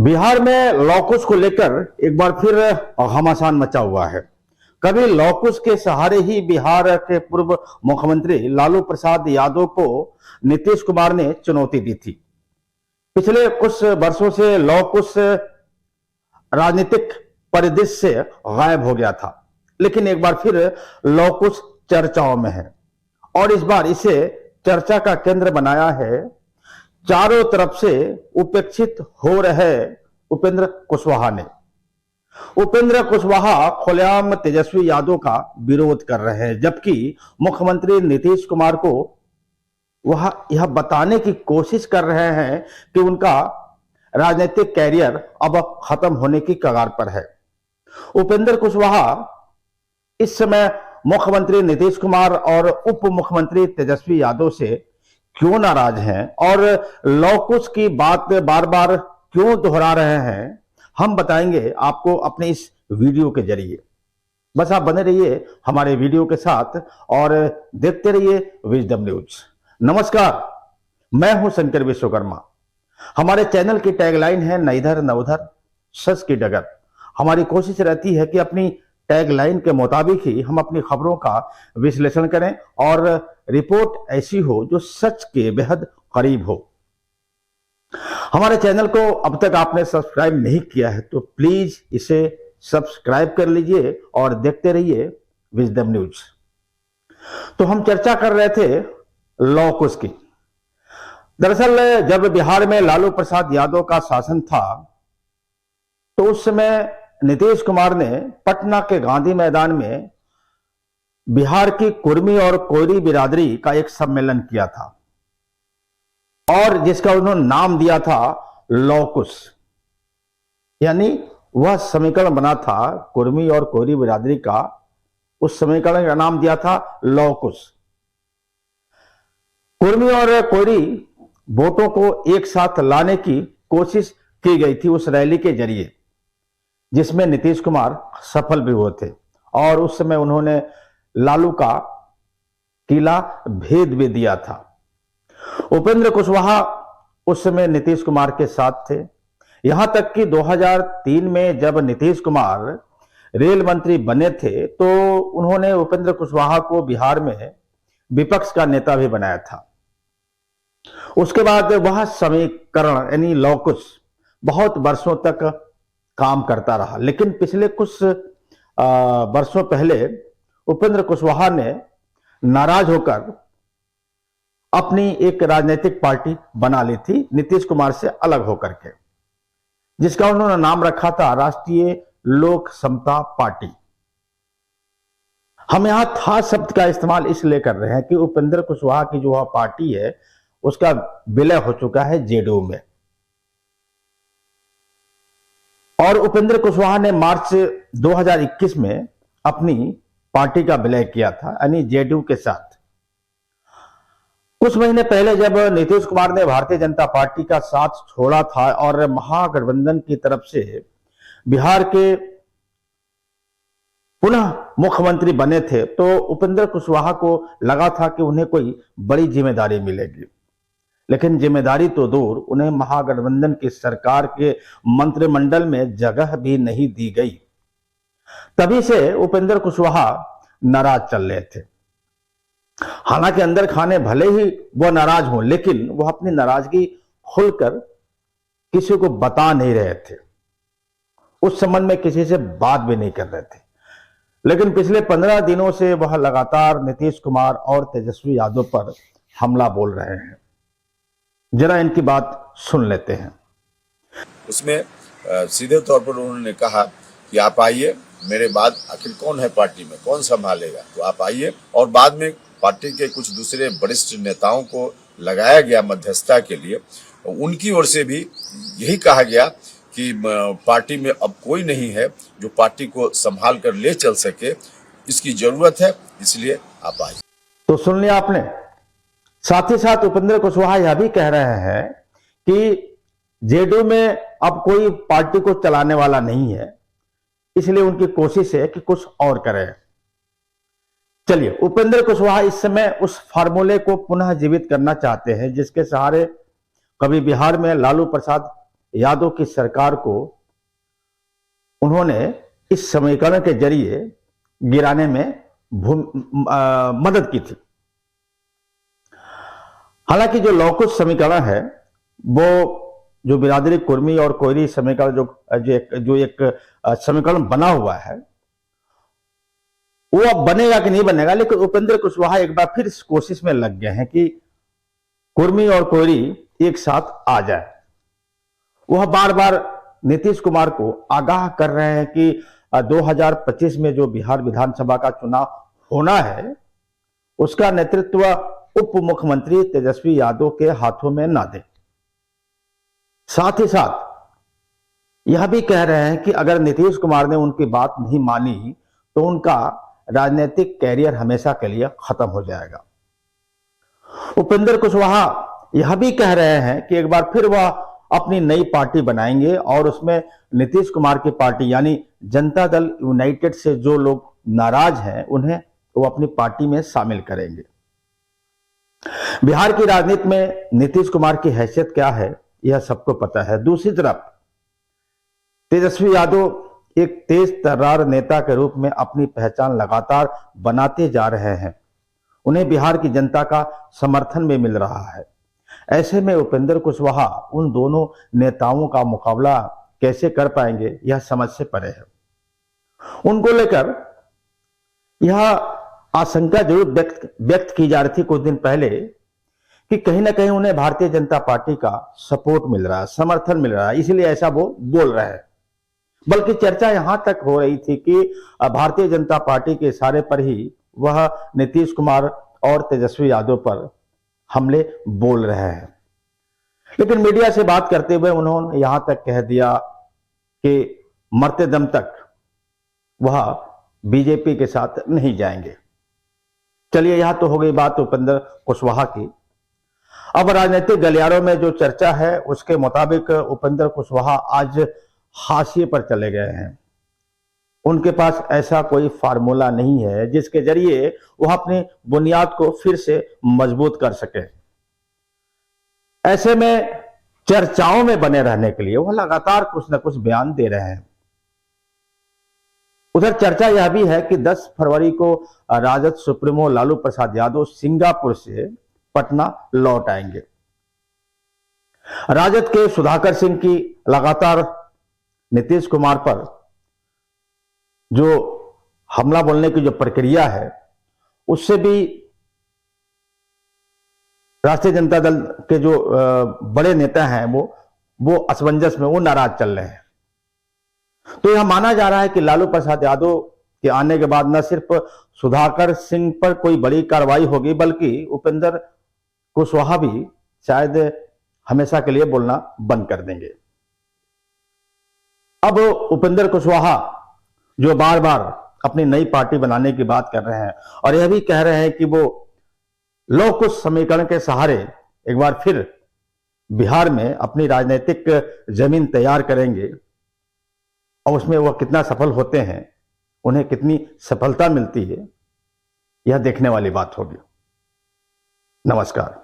बिहार में लॉकुश को लेकर एक बार फिर घमासान मचा हुआ है। कभी लॉकुश के सहारे ही बिहार के पूर्व मुख्यमंत्री लालू प्रसाद यादव को नीतीश कुमार ने चुनौती दी थी। पिछले कुछ वर्षों से लॉकुश राजनीतिक परिदृश्य से गायब हो गया था, लेकिन एक बार फिर लॉकुश चर्चाओं में है और इस बार इसे चर्चा का केंद्र बनाया है चारों तरफ से उपेक्षित हो रहे उपेंद्र कुशवाहा ने। उपेंद्र कुशवाहा खुलेआम तेजस्वी यादव का विरोध कर रहे हैं, जबकि मुख्यमंत्री नीतीश कुमार को वह यह बताने की कोशिश कर रहे हैं कि उनका राजनीतिक कैरियर अब खत्म होने की कगार पर है। उपेंद्र कुशवाहा इस समय मुख्यमंत्री नीतीश कुमार और उप मुख्यमंत्री तेजस्वी यादव से क्यों नाराज हैं और लॉकुश की बात बार बार क्यों दोहरा रहे हैं, हम बताएंगे आपको अपने इस वीडियो के जरिए। बस आप बने रहिए हमारे वीडियो के साथ और देखते रहिए विजडम न्यूज। नमस्कार, मैं हूं शंकर विश्वकर्मा। हमारे चैनल की टैगलाइन है न इधर न उधर, सच की डगर। हमारी कोशिश रहती है कि अपनी टैगलाइन के मुताबिक ही हम अपनी खबरों का विश्लेषण करें और रिपोर्ट ऐसी हो जो सच के बेहद करीब हो। हमारे चैनल को अब तक आपने सब्सक्राइब नहीं किया है तो प्लीज इसे सब्सक्राइब कर लीजिए और देखते रहिए विजडम न्यूज। तो हम चर्चा कर रहे थे लॉकुश की। दरअसल जब बिहार में लालू प्रसाद यादव का शासन था तो उस समय नीतीश कुमार ने पटना के गांधी मैदान में बिहार की कुर्मी और कोयरी बिरादरी का एक सम्मेलन किया था और जिसका उन्होंने नाम दिया था लॉकुश। यानी वह समीकरण बना था कुर्मी और कोयरी बिरादरी का, उस समीकरण का नाम दिया था लॉकुश। कुर्मी और कोयरी वोटों को एक साथ लाने की कोशिश की गई थी उस रैली के जरिए, जिसमें नीतीश कुमार सफल भी हुए थे और उस समय उन्होंने लालू का किला भेद भी दिया था। उपेंद्र कुशवाहा उस समय नीतीश कुमार के साथ थे। यहां तक कि 2003 में जब नीतीश कुमार रेल मंत्री बने थे तो उन्होंने उपेंद्र कुशवाहा को बिहार में विपक्ष का नेता भी बनाया था। उसके बाद वह समीकरण यानी लॉकुश बहुत वर्षों तक काम करता रहा, लेकिन पिछले कुछ वर्षों पहले उपेंद्र कुशवाहा ने नाराज होकर अपनी एक राजनीतिक पार्टी बना ली थी नीतीश कुमार से अलग होकर के, जिसका उन्होंने नाम रखा था राष्ट्रीय लोक समता पार्टी। हम यहां था शब्द का इस्तेमाल इसलिए कर रहे हैं कि उपेंद्र कुशवाहा की जो पार्टी है उसका विलय हो चुका है जेडीयू में और उपेंद्र कुशवाहा ने मार्च 2021 में अपनी पार्टी का विलय किया था, यानी जेडीयू के साथ। कुछ महीने पहले जब नीतीश कुमार ने भारतीय जनता पार्टी का साथ छोड़ा था और महागठबंधन की तरफ से बिहार के पुनः मुख्यमंत्री बने थे तो उपेंद्र कुशवाहा को लगा था कि उन्हें कोई बड़ी जिम्मेदारी मिलेगी, लेकिन जिम्मेदारी तो दूर, उन्हें महागठबंधन की सरकार के मंत्रिमंडल में जगह भी नहीं दी गई। तभी से उपेंद्र कुशवाहा नाराज चल रहे थे। हालांकि अंदर खाने भले ही वो नाराज हों, लेकिन वो अपनी नाराजगी खुलकर किसी को बता नहीं रहे थे। उस संबंध में किसी से बात भी नहीं कर रहे थे, लेकिन पिछले 15 दिनों से वह लगातार नीतीश कुमार और तेजस्वी यादव पर हमला बोल रहे हैं। जरा इनकी बात सुन लेते हैं। उसमें सीधे तौर पर उन्होंने कहा कि आप आइए, मेरे बाद आखिर कौन है पार्टी में, कौन संभालेगा, तो आप आइए। और बाद में पार्टी के कुछ दूसरे वरिष्ठ नेताओं को लगाया गया मध्यस्थता के लिए। उनकी ओर से भी यही कहा गया कि पार्टी में अब कोई नहीं है जो पार्टी को संभाल कर ले चल सके, इसकी जरूरत है, इसलिए आप आइए। तो सुन लिया आपने। साथ ही साथ उपेंद्र कुशवाहा यह भी कह रहे हैं कि जेडीयू में अब कोई पार्टी को चलाने वाला नहीं है, इसलिए उनकी कोशिश है कि कुछ और करें। चलिए, उपेंद्र कुशवाहा इस समय उस फार्मूले को पुनः जीवित करना चाहते हैं जिसके सहारे कभी बिहार में लालू प्रसाद यादव की सरकार को उन्होंने इस समीकरण के जरिए गिराने में मदद की थी। हालांकि जो लौकुश समीकरण है वो जो बिरादरी कुर्मी और कोयरी समीकरण जो एक समीकरण बना हुआ है वो अब बनेगा कि नहीं बनेगा, लेकिन उपेंद्र कुशवाहा एक बार फिर इस कोशिश में लग गए हैं कि कुर्मी और कोयरी एक साथ आ जाए। वह बार बार नीतीश कुमार को आगाह कर रहे हैं कि 2025 में जो बिहार विधानसभा का चुनाव होना है उसका नेतृत्व उप मुख्यमंत्री तेजस्वी यादव के हाथों में ना दे। साथ ही साथ यह भी कह रहे हैं कि अगर नीतीश कुमार ने उनकी बात नहीं मानी तो उनका राजनीतिक कैरियर हमेशा के लिए खत्म हो जाएगा। उपेंद्र कुशवाहा यह भी कह रहे हैं कि एक बार फिर वह अपनी नई पार्टी बनाएंगे और उसमें नीतीश कुमार की पार्टी यानी जनता दल यूनाइटेड से जो लोग नाराज हैं उन्हें वो अपनी पार्टी में शामिल करेंगे। बिहार की राजनीति में नीतीश कुमार की हैसियत क्या है यह सबको पता है। दूसरी तरफ तेजस्वी यादव एक तेज तर्रार नेता के रूप में अपनी पहचान लगातार बनाते जा रहे हैं। उन्हें बिहार की जनता का समर्थन भी मिल रहा है। ऐसे में उपेंद्र कुशवाहा उन दोनों नेताओं का मुकाबला कैसे कर पाएंगे यह समझ से परे है। उनको लेकर यह आशंका जरूर व्यक्त की जा रही थी कुछ दिन पहले कि कहीं ना कहीं उन्हें भारतीय जनता पार्टी का सपोर्ट मिल रहा है, समर्थन मिल रहा है, इसलिए ऐसा वो बोल रहे हैं। बल्कि चर्चा यहां तक हो रही थी कि भारतीय जनता पार्टी के इशारे पर ही वह नीतीश कुमार और तेजस्वी यादव पर हमले बोल रहे हैं। लेकिन मीडिया से बात करते हुए उन्होंने यहां तक कह दिया कि मरते दम तक वह बीजेपी के साथ नहीं जाएंगे। चलिए, यहां तो हो गई बात उपेंद्र कुशवाहा की। अब राजनीतिक गलियारों में जो चर्चा है उसके मुताबिक उपेंद्र कुशवाहा आज हाशिए पर चले गए हैं। उनके पास ऐसा कोई फार्मूला नहीं है जिसके जरिए वह अपनी बुनियाद को फिर से मजबूत कर सके। ऐसे में चर्चाओं में बने रहने के लिए वह लगातार कुछ न कुछ बयान दे रहे हैं। उधर चर्चा यह भी है कि 10 फरवरी को राजद सुप्रीमो लालू प्रसाद यादव सिंगापुर से पटना लौट आएंगे। राजद के सुधाकर सिंह की लगातार नीतीश कुमार पर जो हमला बोलने की जो प्रक्रिया है उससे भी राष्ट्रीय जनता दल के जो बड़े नेता हैं वो असमंजस में, वो नाराज चल रहे हैं। तो यह माना जा रहा है कि लालू प्रसाद यादव के आने के बाद न सिर्फ सुधाकर सिंह पर कोई बड़ी कार्रवाई होगी बल्कि उपेंद्र कुशवाहा भी शायद हमेशा के लिए बोलना बंद कर देंगे। अब उपेंद्र कुशवाहा जो बार बार अपनी नई पार्टी बनाने की बात कर रहे हैं और यह भी कह रहे हैं कि वो लौकुश समीकरण के सहारे एक बार फिर बिहार में अपनी राजनीतिक जमीन तैयार करेंगे और उसमें वह कितना सफल होते हैं, उन्हें कितनी सफलता मिलती है, यह देखने वाली बात होगी। नमस्कार।